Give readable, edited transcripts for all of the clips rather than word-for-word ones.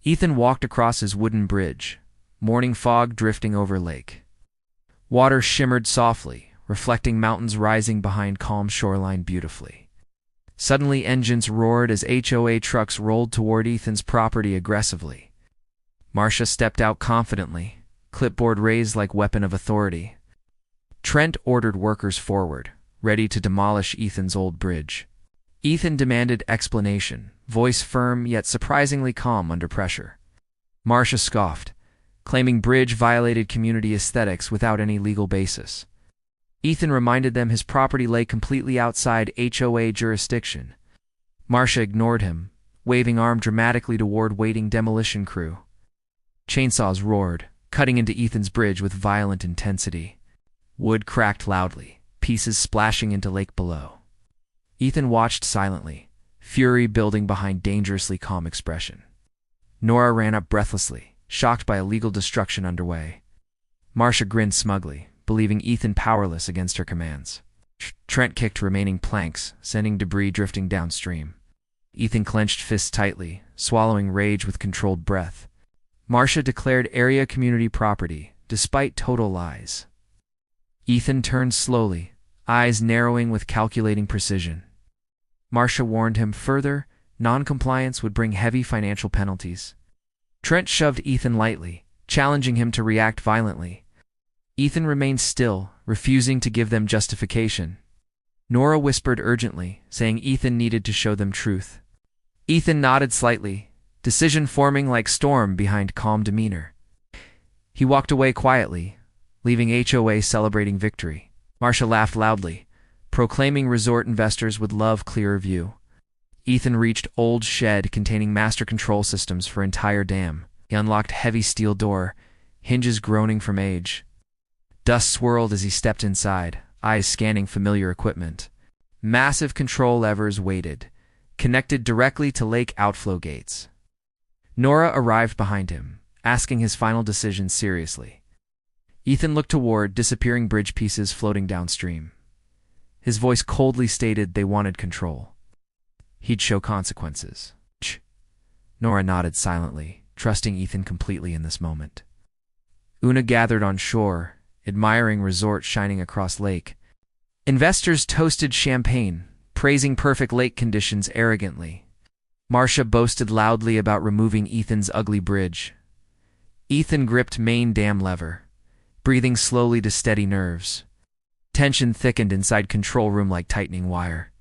Ethan walked across his wooden bridge, morning fog drifting over lake. Water shimmered softly, reflecting mountains rising behind calm shoreline beautifully. Suddenly engines roared as HOA trucks rolled toward Ethan's property aggressively. Marcia stepped out confidently, clipboard raised like weapon of authority. Trent ordered workers forward, ready to demolish Ethan's old bridge. Ethan demanded explanation, voice firm yet surprisingly calm under pressure. Marcia scoffed, claiming bridge violated community aesthetics without any legal basis. Ethan reminded them his property lay completely outside HOA jurisdiction. Marcia ignored him, waving arm dramatically toward waiting demolition crew. Chainsaws roared, cutting into Ethan's bridge with violent intensity. Wood cracked loudly, pieces splashing into lake below. Ethan watched silently, fury building behind dangerously calm expression. Nora ran up breathlessly, shocked by illegal destruction underway. Marcia grinned smugly, believing Ethan powerless against her commands. Trent kicked remaining planks, sending debris drifting downstream. Ethan clenched fists tightly, swallowing rage with controlled breath. Marcia declared area community property, despite total lies. Ethan turned slowly, eyes narrowing with calculating precision. Marcia warned him further, non-compliance would bring heavy financial penalties. Trent shoved Ethan lightly, challenging him to react violently. Ethan remained still, refusing to give them justification. Nora whispered urgently, saying Ethan needed to show them truth. Ethan nodded slightly, decision forming like storm behind calm demeanor. He walked away quietly, leaving HOA celebrating victory. Marcia laughed loudly, proclaiming resort investors would love clearer view. Ethan reached old shed containing master control systems for entire dam. He unlocked heavy steel door, hinges groaning from age. Dust swirled as he stepped inside, eyes scanning familiar equipment. Massive control levers waited, connected directly to lake outflow gates. Nora arrived behind him, asking his final decision seriously. Ethan looked toward disappearing bridge pieces floating downstream. His voice coldly stated they wanted control. He'd show consequences. Nora nodded silently, trusting Ethan completely in this moment. Una gathered on shore, admiring resort shining across lake. Investors toasted champagne, praising perfect lake conditions arrogantly. Marcia boasted loudly about removing Ethan's ugly bridge. Ethan gripped main dam lever, breathing slowly to steady nerves. Tension thickened inside control room like tightening wire.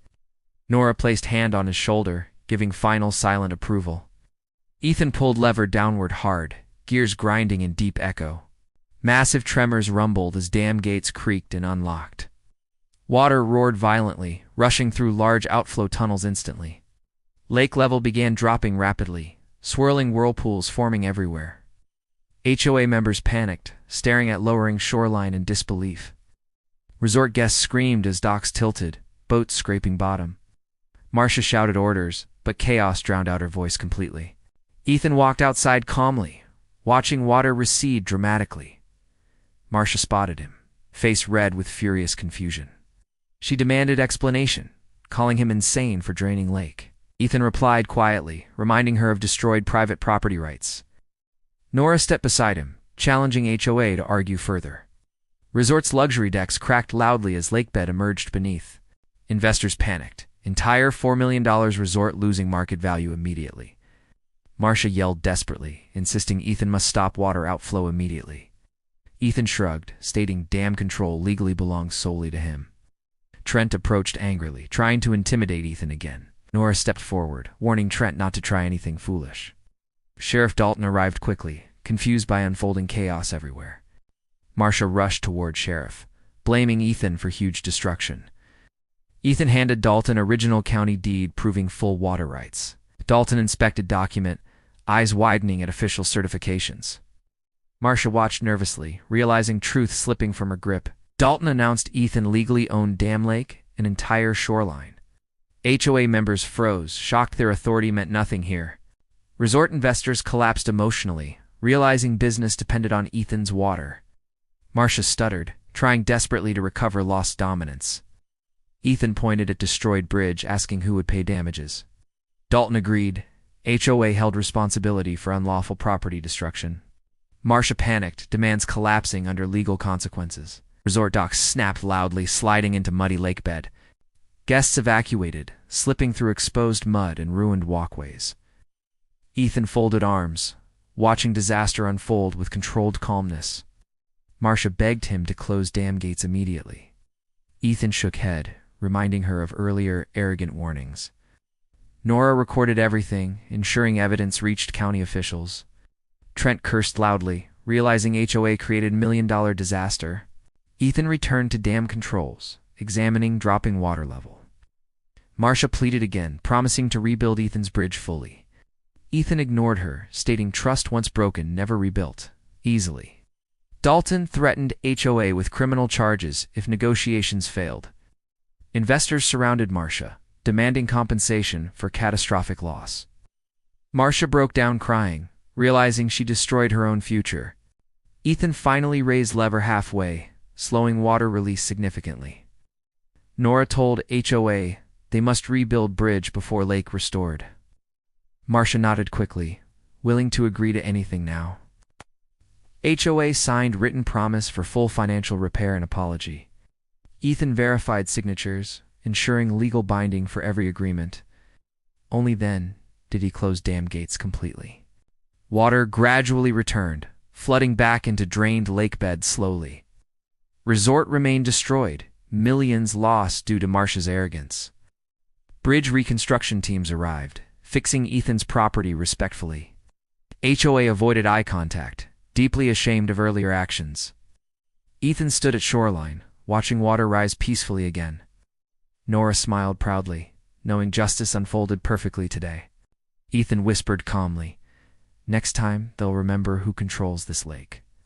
Nora placed hand on his shoulder, giving final silent approval. Ethan pulled lever downward hard, gears grinding in deep echo. Massive tremors rumbled as dam gates creaked and unlocked. Water roared violently, rushing through large outflow tunnels instantly. Lake level began dropping rapidly, swirling whirlpools forming everywhere. HOA members panicked, staring at lowering shoreline in disbelief. Resort guests screamed as docks tilted, boats scraping bottom. Marcia shouted orders, but chaos drowned out her voice completely. Ethan walked outside calmly, watching water recede dramatically. Marcia spotted him, face red with furious confusion. She demanded explanation, calling him insane for draining lake. Ethan replied quietly, reminding her of destroyed private property rights. Nora stepped beside him, challenging HOA to argue further. Resort's luxury decks cracked loudly as lakebed emerged beneath. Investors panicked, entire $4 million resort losing market value immediately. Marcia yelled desperately, insisting Ethan must stop water outflow immediately. Ethan shrugged, stating dam control legally belongs solely to him. Trent approached angrily, trying to intimidate Ethan again. Nora stepped forward, warning Trent not to try anything foolish. Sheriff Dalton arrived quickly, confused by unfolding chaos everywhere. Marcia rushed toward Sheriff, blaming Ethan for huge destruction. Ethan handed Dalton original county deed proving full water rights. Dalton inspected document, eyes widening at official certifications. Marcia watched nervously, realizing truth slipping from her grip. Dalton announced Ethan legally owned Dam Lake, an entire shoreline. HOA members froze, shocked their authority meant nothing here. Resort investors collapsed emotionally, realizing business depended on Ethan's water. Marcia stuttered, trying desperately to recover lost dominance. Ethan pointed at destroyed bridge, asking who would pay damages. Dalton agreed, HOA held responsibility for unlawful property destruction. Marcia panicked, demands collapsing under legal consequences. Resort docks snapped loudly, sliding into muddy lake bed. Guests evacuated, slipping through exposed mud and ruined walkways. Ethan folded arms, watching disaster unfold with controlled calmness. Marcia begged him to close dam gates immediately. Ethan shook head, reminding her of earlier arrogant warnings. Nora recorded everything, ensuring evidence reached county officials. Trent cursed loudly, realizing HOA created $1 million disaster. Ethan returned to dam controls, examining dropping water level. Marcia pleaded again, promising to rebuild Ethan's bridge fully. Ethan ignored her, stating trust once broken, never rebuilt easily. Dalton threatened HOA with criminal charges if negotiations failed. Investors surrounded Marcia, demanding compensation for catastrophic loss. Marcia broke down crying, realizing she destroyed her own future. Ethan finally raised lever halfway, slowing water release significantly. Nora told HOA they must rebuild bridge before lake restored. Marcia nodded quickly, willing to agree to anything now. HOA signed written promise for full financial repair and apology. Ethan verified signatures, ensuring legal binding for every agreement. Only then did he close dam gates completely. Water gradually returned, flooding back into drained lake beds slowly. Resort remained destroyed, millions lost due to Marcia's arrogance. Bridge reconstruction teams arrived, fixing Ethan's property respectfully. HOA avoided eye contact, deeply ashamed of earlier actions. Ethan stood at shoreline, watching water rise peacefully again. Nora smiled proudly, knowing justice unfolded perfectly today. Ethan whispered calmly, "Next time, they'll remember who controls this lake."